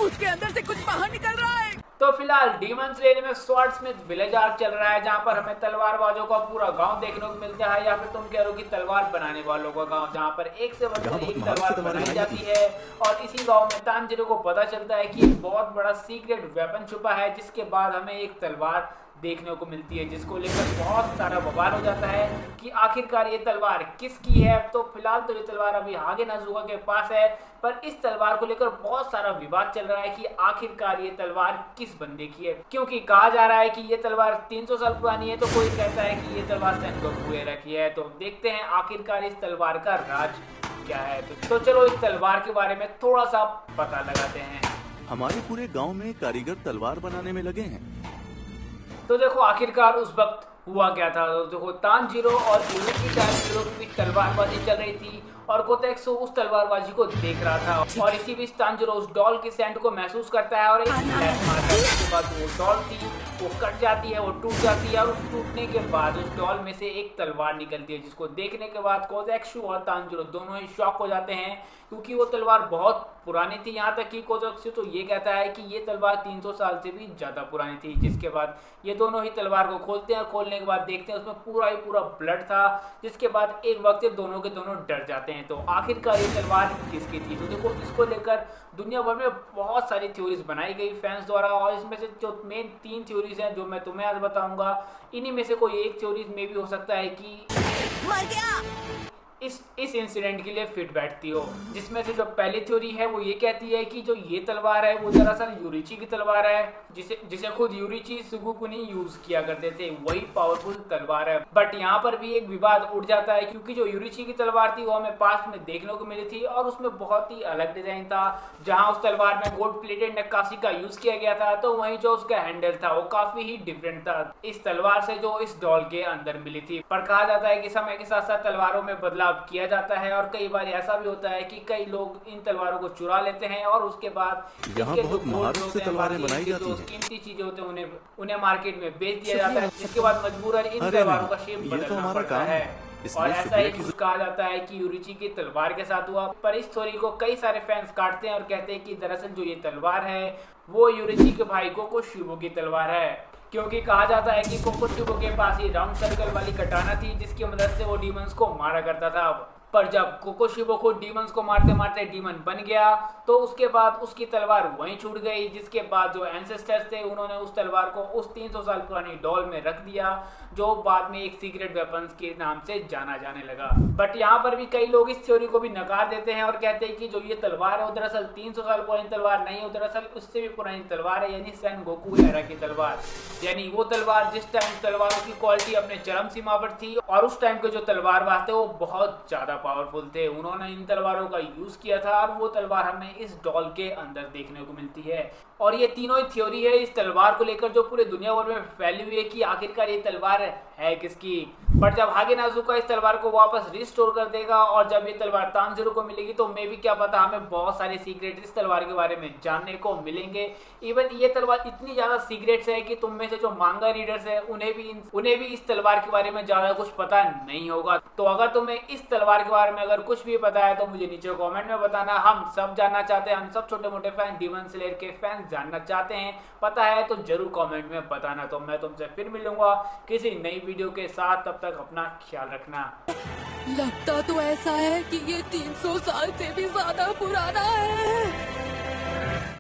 उसके अंदर से कुछ बाहर निकल रहा है। तो फिलहाल डीमन स्लेयर में स्वॉर्ड्समिथ विलेज आर्क चल रहा है, जहाँ पर हमें तलवारबाजों का पूरा गांव देखने को मिलता है, या फिर तुम कह रहे हो कि तलवार बनाने वालों का गांव, जहाँ पर एक से बढ़कर एक तलवार बनाई जाती है। और इसी गांव में तानजीरो को पता चलता है कि एक बहुत बड़ा सीक्रेट वेपन छुपा है, जिसके बाद हमें एक तलवार देखने को मिलती है, जिसको लेकर बहुत सारा बवाल हो जाता है कि आखिरकार ये तलवार किसकी है। तो फिलहाल तो ये तलवार अभी आगे नाजुका के पास है, पर इस तलवार को लेकर बहुत सारा विवाद चल रहा है कि आखिरकार ये तलवार किस बंदे की है, क्योंकि कहा जा रहा है कि ये तलवार 300 साल पुरानी है, तो कोई कहता है कि ये तलवार सेनगोकू ने रखी है। तो देखते हैं आखिरकार इस तलवार का राज क्या है। तो चलो इस तलवार के बारे में थोड़ा सा पता लगाते हैं। हमारे पूरे गांव में कारीगर तलवार बनाने में लगे हैं। तो देखो आखिरकार उस वक्त हुआ क्या था। तो देखो तानजीरो और तानजीरो की तलवारबाजी चल रही थी, और कोतेत्सु उस तलवारबाजी को देख रहा था, और इसी बीच तानजीरो उस डॉल के सेंट को महसूस करता है और एक स्लैश मारता है। उसके बाद वो डॉल थी वो कट जाती है, वो टूट जाती है, और उस टूटने के बाद उस डॉल में से एक तलवार निकलती है, जिसको देखने के बाद कोतेत्सु और तानजीरो दोनों ही शॉक हो जाते हैं, क्योंकि वो तलवार बहुत पुरानी थी। यहाँ तक कि कोतेत्सु तो ये कहता है कि ये तलवार 300 साल से भी ज़्यादा पुरानी थी। जिसके बाद ये दोनों ही तलवार को खोलते हैं, और खोलने के बाद देखते हैं उसमें पूरा ही पूरा ब्लड था। जिसके बाद एक वक्त दोनों के दोनों डर जाते हैं। तो आखिरकार ये तलवार किसकी थी। तो देखो इसको लेकर दुनिया भर में बहुत सारी थ्योरीज बनाई गई फैंस द्वारा, और इसमें से जो मेन 3 थ्योरीज हैं जो मैं तुम्हें आज बताऊंगा, इन्हीं में से कोई एक थ्योरीज में भी हो सकता है कि मर गया इस इंसिडेंट के लिए फिट बैठती हो। जिसमें से जो पहली थ्योरी है वो ये कहती है कि जो ये तलवार है वो दरअसल यूरिची की तलवार है, जिसे खुद यूरिची सुगुकु ने यूज किया करते थे, वही पावरफुल तलवार है। बट यहाँ पर भी एक विवाद उठ जाता है, क्योंकि जो यूरिची की तलवार थी वो हमें पास्ट में देखने को मिली थी, और उसमें बहुत ही अलग डिजाइन था। जहाँ उस तलवार में गोल्ड प्लेटेड नक्काशी का यूज किया गया था, तो वहीं जो उसका हैंडल था वो काफी ही डिफरेंट था इस तलवार से जो इस डॉल के अंदर मिली थी। पर कहा जाता है कि समय के साथ साथ तलवारों में बदलाव किया जाता है, और कई बार ऐसा भी होता है कि कई लोग इन तलवारों को चुरा लेते हैं, और उसके बाद यहाँ बहुत महारत से तलवारें बनाई जाती हैं। कीमती चीजें होते हैं उन्हें मार्केट में बेच दिया जाता है, जिसके बाद मजबूरन इन तलवारों का शेप बदलना पड़ता है। और ऐसा ही कुछ कहा जाता है कि यूरिची की तलवार के साथ हुआ। पर इस स्टोरी को कई सारे फैंस काटते हैं और कहते हैं कि दरअसल जो ये तलवार है वो यूरिची के भाई कोकोशिबो की तलवार है, क्योंकि कहा जाता है कि कोकोशिबो के पास ही राउंड सर्कल वाली कटाना थी, जिसकी मदद से वो डीमंस को मारा करता था। पर जब कोकोशिबो को डीमंस को मारते मारते डीमन बन गया, तो उसके बाद उसकी तलवार वहीं छूट गई। जिसके बाद जो एंसेस्टर्स थे उन्होंने उस तलवार को उस 300 साल पुरानी डॉल में रख दिया, जो बाद में एक सीक्रेट वेपन्स के नाम से जाना जाने लगा। बट यहाँ पर भी कई लोग इस थ्योरी को भी नकार देते हैं और कहते हैं कि जो ये तलवार है वो दरअसल 300 साल पुरानी तलवार नहीं है, दरअसल उससे भी पुरानी तलवार है, यानी सेनगोकू एरा की तलवार। यानी वो तलवार जिस टाइम तलवारों की क्वालिटी अपने चरम सीमा पर थी, और उस टाइम के जो तलवारबाज थे वो बहुत ज्यादा पावरफुल थे, उन्होंने इन तलवारों का यूज किया था, और वो तलवार हमें इस डॉल के अंदर देखने को मिलती है। और ये तीनों ही थ्योरी है इस तलवार को लेकर जो पूरे दुनिया भर में फैली हुई है कि आखिरकार ये तलवार है किसकी। बट जब हागे नाजुका इस तलवार को वापस रिस्टोर कर देगा, और जब ये तलवार तानजीरो को मिलेगी, तो मे भी क्या पता हमें बहुत सारे सीक्रेट इस तलवार के बारे में जानने को मिलेंगे। इवन ये तलवार इतनी ज्यादा सीक्रेट्स है कि तुम में से जो मांगा रीडर्स है उन्हें भी इस तलवार के बारे में ज्यादा कुछ पता नहीं होगा। तो अगर तुम्हें इस तलवार के बारे में अगर कुछ भी पता है तो मुझे नीचे कमेंट में बताना, हम सब जानना चाहते हैं। हम सब छोटे मोटे फैन डीमन स्लेयर के फैंस जानना चाहते हैं, पता है तो जरूर कमेंट में बताना। तो मैं तुमसे फिर मिलूंगा किसी नई वीडियो के साथ, तब तक अपना ख्याल रखना। लगता तो ऐसा है कि ये 300 साल से भी ज्यादा पुराना है।